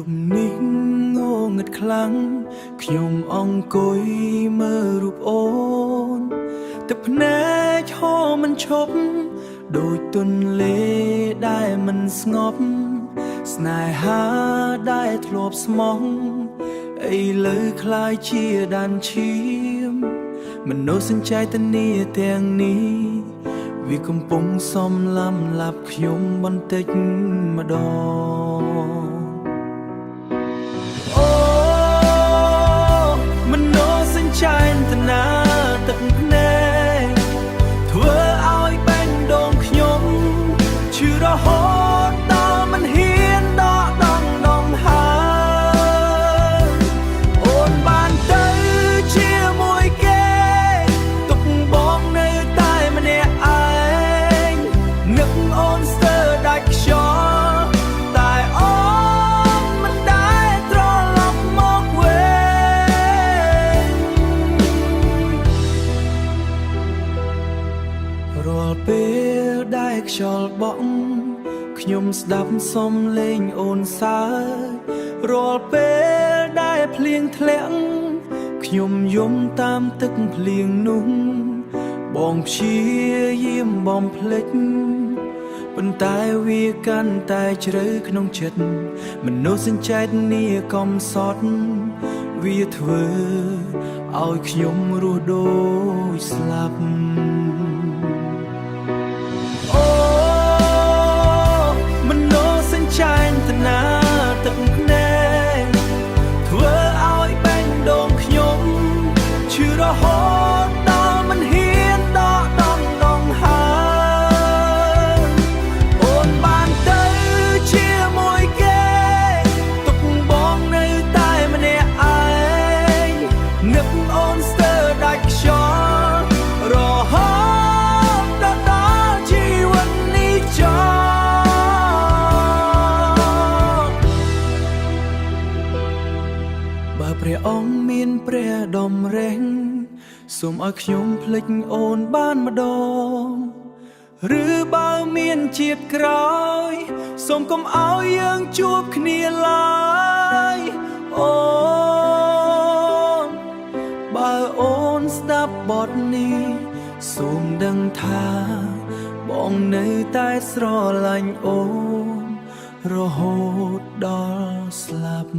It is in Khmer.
ប់នេះងងឹតខ្លាំងខ្ញុំអង្គុយមើលរូបអូនទឹកភ្នែកហូរមិនឈប់ដូចទន្លេដែលមិនស្ងប់ស្នេហាដែលធ្លាប់ស្មោះឥឡូវคล้ายជាដានឈាមមនោសញ្ចេតនាទាំងនេះវាកំពុងសំឡំឡាប់ខ្ញុំបន្តិចម្ដងអូមនោសញ្ចេតនាទឹកភ្នែកធ្វើឲ្យបែងដងខ្ញុំឈឺរហូតដល់មិនហ៊ានដកដងហើយអូនបានទៅជាមួយគេទុកបងនៅតែម្នាក់ឯងនឹកអូនស្ទើរដាច់ខ្យល់តែអូនមិនដែលត្រឡប់មកវិញរាល់ពេលដែលខ្យល់បក់ខ្ញុំស្ដាប់សំឡេងអូនសើចរាល់ពេលដែលភ្លៀងធ្លាក់ខ្ញុំយំតាមទឹកភ្លៀងនោះបងព្យាយាមបំភ្លេចប៉ុន្តែវាកាន់តែជ្រៅក្នុងចិត្តមនោសញ្ចេតនាកំសត់វាធ្វើឲ្យខ្ញុំរស់ដូចស្លាប់មនោសញ្ចេតនាទឹកភ្នែកធ្វើឲ្យបែងដងខ្ញុំឈឺរហូតដល់មិនហ៊ានដកដងហើយអូនបានទៅជាមួយគេទុកបងនៅតែម្នាក់ឯងនឹកអូនស្ទើរដាច់ខ្យល់រហូតដល់ជីវិតនេះចប់បើព្រះអង្គមានព្រះដំរេងសូមឲ្យខ្ញុំភ្លេចអូនបានម្ដងឬបើមានជាតិក្រោយសូមកុំឲ្យយើងជួបគ្នាឡើយអូនបើអូនស្ដាប់បទនេះសូមដឹងថាបងនៅតែស្រឡាញ់អូនរហូតដល់ស្លាប់